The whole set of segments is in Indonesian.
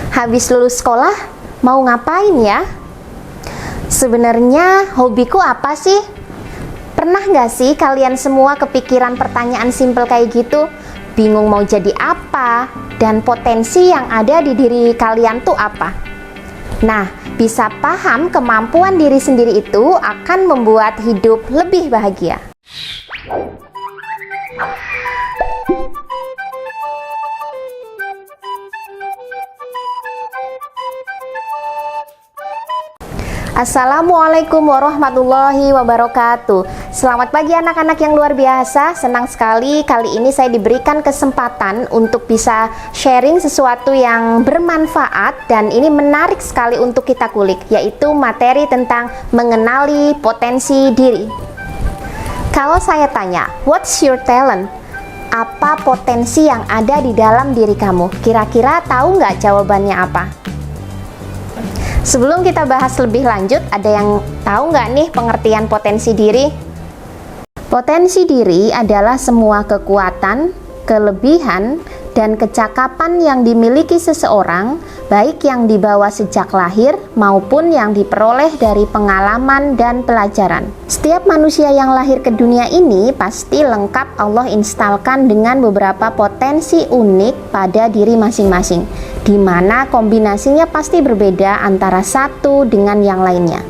Habis lulus sekolah, mau ngapain ya? Sebenarnya hobiku apa sih? Pernah nggak sih kalian semua kepikiran pertanyaan simpel kayak gitu? Bingung mau jadi apa? Dan potensi yang ada di diri kalian tuh apa? Nah, bisa paham kemampuan diri sendiri itu akan membuat hidup lebih bahagia. Assalamualaikum warahmatullahi wabarakatuh. Selamat pagi anak-anak yang luar biasa. Senang sekali kali ini saya diberikan kesempatan untuk bisa sharing sesuatu yang bermanfaat dan ini menarik sekali untuk kita kulik, yaitu materi tentang mengenali potensi diri. Kalau saya tanya, what's your talent? Apa potensi yang ada di dalam diri kamu? Kira-kira tahu nggak jawabannya apa? Sebelum kita bahas lebih lanjut, ada yang tahu nggak nih pengertian potensi diri? Potensi diri adalah semua kekuatan, kelebihan, dan kecakapan yang dimiliki seseorang, baik yang dibawa sejak lahir maupun yang diperoleh dari pengalaman dan pelajaran. Setiap manusia yang lahir ke dunia ini pasti lengkap Allah instalkan dengan beberapa potensi unik pada diri masing-masing, di mana kombinasinya pasti berbeda antara satu dengan yang lainnya.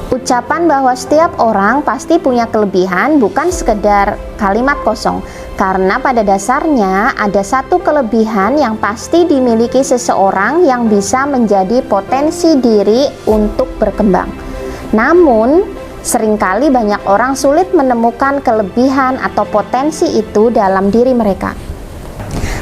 Ucapan bahwa setiap orang pasti punya kelebihan bukan sekedar kalimat kosong, karena pada dasarnya ada satu kelebihan yang pasti dimiliki seseorang yang bisa menjadi potensi diri untuk berkembang. Namun, seringkali banyak orang sulit menemukan kelebihan atau potensi itu dalam diri mereka.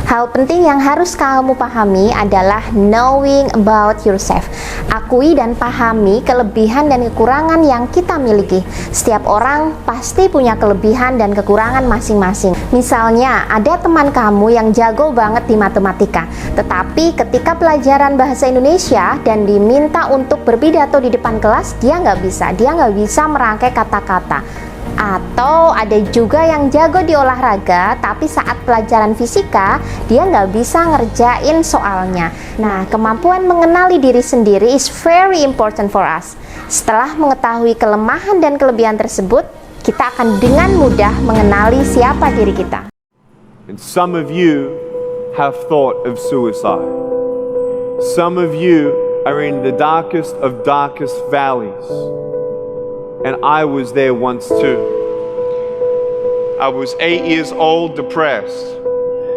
Hal penting yang harus kamu pahami adalah knowing about yourself. Akui dan pahami kelebihan dan kekurangan yang kita miliki. Setiap orang pasti punya kelebihan dan kekurangan masing-masing. Misalnya, ada teman kamu yang jago banget di matematika, tetapi ketika pelajaran bahasa Indonesia dan diminta untuk berpidato di depan kelas, dia nggak bisa merangkai kata-kata. Atau ada juga yang jago di olahraga, tapi saat pelajaran fisika dia nggak bisa ngerjain soalnya. Nah, kemampuan mengenali diri sendiri is very important for us. Setelah mengetahui kelemahan dan kelebihan tersebut, kita akan dengan mudah mengenali siapa diri kita. And some of you have thought of suicide. Some of you are in the darkest of darkest valleys. And I was there once too. I was 8 years old, depressed.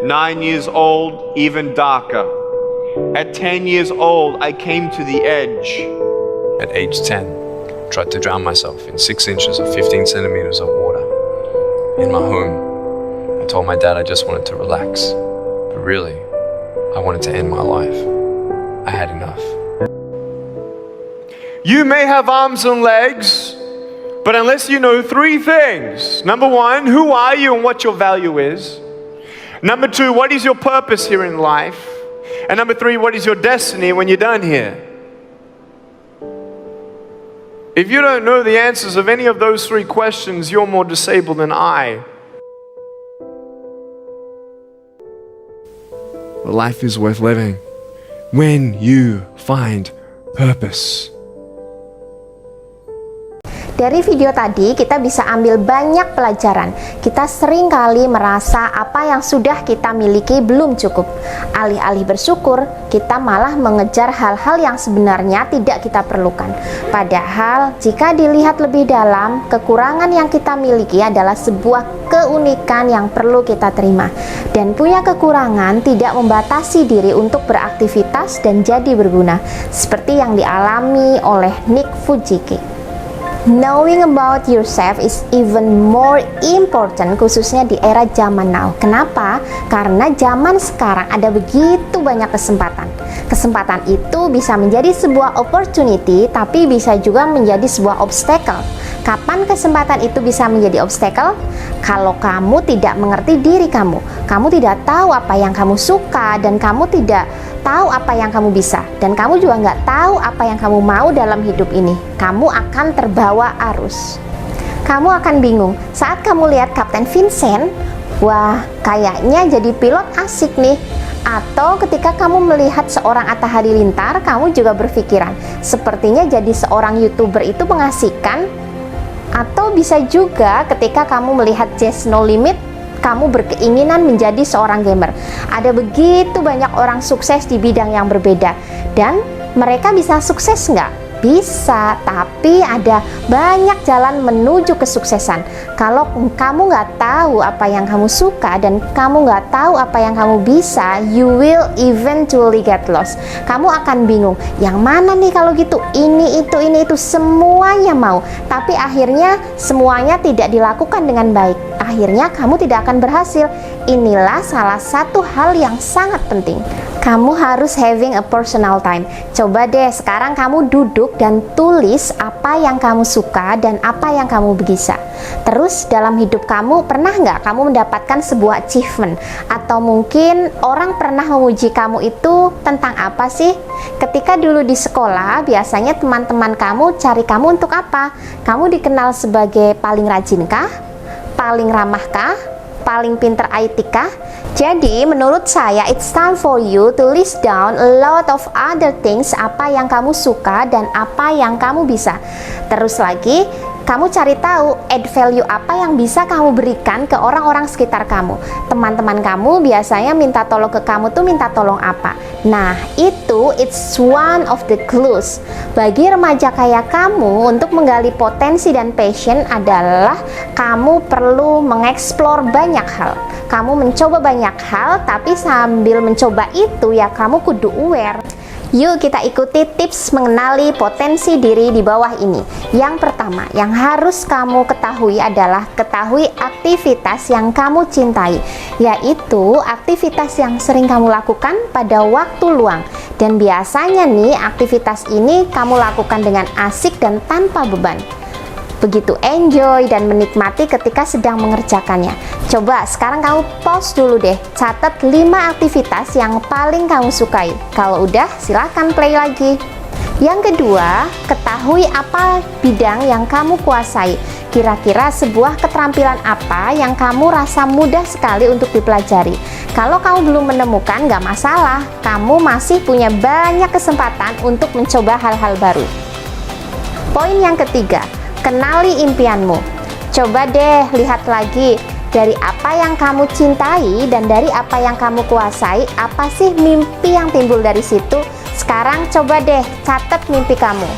9 years old, even darker. At 10 years old, I came to the edge. At age 10, tried to drown myself in 6 inches or 15 centimeters of water. In my home, I told my dad I just wanted to relax. But really, I wanted to end my life. I had enough. You may have arms and legs, but unless you know 3 things. Number 1, who are you and what your value is? Number 2, what is your purpose here in life? And number 3, what is your destiny when you're done here? If you don't know the answers of any of those 3 questions, you're more disabled than I. Life is worth living when you find purpose. Dari video tadi kita bisa ambil banyak pelajaran. Kita sering kali merasa apa yang sudah kita miliki belum cukup. Alih-alih bersyukur, kita malah mengejar hal-hal yang sebenarnya tidak kita perlukan. Padahal jika dilihat lebih dalam, kekurangan yang kita miliki adalah sebuah keunikan yang perlu kita terima. Dan punya kekurangan tidak membatasi diri untuk beraktivitas dan jadi berguna, seperti yang dialami oleh Nick Fujiki. Knowing about yourself is even more important, khususnya di era zaman now. Kenapa? Karena zaman sekarang ada begitu banyak kesempatan. Kesempatan itu bisa menjadi sebuah opportunity, tapi bisa juga menjadi sebuah obstacle. Kapan kesempatan itu bisa menjadi obstacle? Kalau kamu tidak mengerti diri kamu tidak tahu apa yang kamu suka, dan kamu tidak tahu apa yang kamu bisa, dan kamu juga nggak tahu apa yang kamu mau dalam hidup ini. Kamu akan terbawa arus. Kamu akan bingung saat kamu lihat Kapten Vincent. wah kayaknya jadi pilot asik nih. Atau ketika kamu melihat seorang Atta Halilintar, kamu juga berpikiran, sepertinya jadi seorang YouTuber itu mengasihkan. Atau bisa juga ketika kamu melihat Jazz No Limit, kamu berkeinginan menjadi seorang gamer. Ada begitu banyak orang sukses di bidang yang berbeda. Dan mereka bisa sukses nggak? Bisa, tapi ada banyak jalan menuju kesuksesan. Kalau kamu nggak tahu apa yang kamu suka dan kamu nggak tahu apa yang kamu bisa, you will eventually get lost. Kamu akan bingung, yang mana nih kalau gitu? Ini itu, semuanya mau. Tapi akhirnya semuanya tidak dilakukan dengan baik. Akhirnya kamu tidak akan berhasil. Inilah salah satu hal yang sangat penting. Kamu harus having a personal time. Coba deh sekarang kamu duduk dan tulis apa yang kamu suka dan apa yang kamu bisa. Terus dalam hidup kamu pernah nggak kamu mendapatkan sebuah achievement? Atau mungkin orang pernah memuji kamu itu tentang apa sih? Ketika dulu di sekolah, biasanya teman-teman kamu cari kamu untuk apa? Kamu dikenal sebagai paling rajin kah? Paling ramah kah? Paling pinter IT kah? Jadi menurut saya it's time for you to list down a lot of other things, apa yang kamu suka dan apa yang kamu bisa. Terus lagi kamu cari tahu add value apa yang bisa kamu berikan ke orang-orang sekitar kamu. Teman-teman kamu biasanya minta tolong ke kamu tuh minta tolong apa? Nah itu it's one of the clues bagi remaja kayak kamu untuk menggali potensi dan passion adalah kamu perlu mengeksplor banyak hal. Kamu mencoba banyak hal, tapi sambil mencoba itu ya kamu kudu aware. Yuk kita ikuti tips mengenali potensi diri di bawah ini. Yang pertama, yang harus kamu ketahui adalah ketahui aktivitas yang kamu cintai, yaitu aktivitas yang sering kamu lakukan pada waktu luang. Dan biasanya nih aktivitas ini kamu lakukan dengan asik dan tanpa beban. Begitu enjoy dan menikmati ketika sedang mengerjakannya. Coba sekarang kamu pause dulu deh, catat 5 aktivitas yang paling kamu sukai. Kalau udah silahkan play lagi. Yang kedua, ketahui apa bidang yang kamu kuasai. Kira-kira sebuah keterampilan apa yang kamu rasa mudah sekali untuk dipelajari. Kalau kamu belum menemukan, nggak masalah, kamu masih punya banyak kesempatan untuk mencoba hal-hal baru. Poin yang ketiga, kenali impianmu. Coba deh lihat lagi dari apa yang kamu cintai dan dari apa yang kamu kuasai, apa sih mimpi yang timbul dari situ. Sekarang coba deh catat mimpi kamu.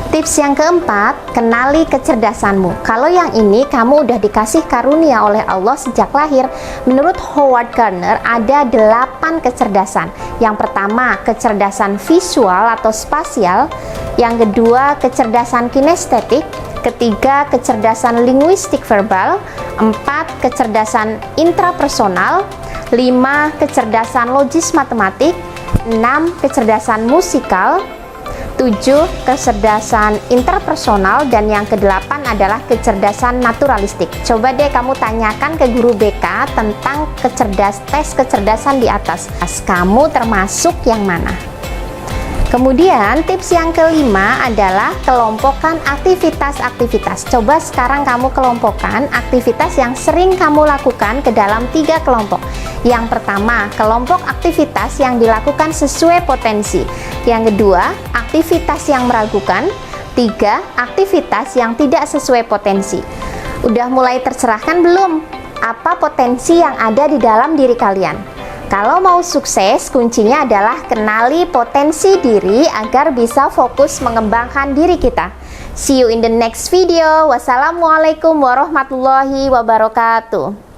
Tips yang keempat, kenali kecerdasanmu. Kalau yang ini kamu udah dikasih karunia oleh Allah sejak lahir. Menurut Howard Gardner ada 8 kecerdasan. Yang pertama, kecerdasan visual atau spasial. Yang kedua, kecerdasan kinestetik. Ketiga, kecerdasan linguistik verbal. 4, kecerdasan intrapersonal. 5, kecerdasan logis matematik. 6, kecerdasan musikal. 7, kecerdasan interpersonal. Dan yang ke-8 adalah kecerdasan naturalistik. Coba deh kamu tanyakan ke guru BK tentang tes kecerdasan di atas. Kamu termasuk yang mana? Kemudian tips yang kelima adalah kelompokkan aktivitas-aktivitas. Coba sekarang kamu kelompokkan aktivitas yang sering kamu lakukan ke dalam 3 kelompok. Yang pertama, kelompok aktivitas yang dilakukan sesuai potensi. Yang kedua, aktivitas yang meragukan. 3, aktivitas yang tidak sesuai potensi. Udah mulai tercerahkan belum? Apa potensi yang ada di dalam diri kalian? Kalau mau sukses, kuncinya adalah kenali potensi diri agar bisa fokus mengembangkan diri kita. See you in the next video. Wassalamualaikum warahmatullahi wabarakatuh.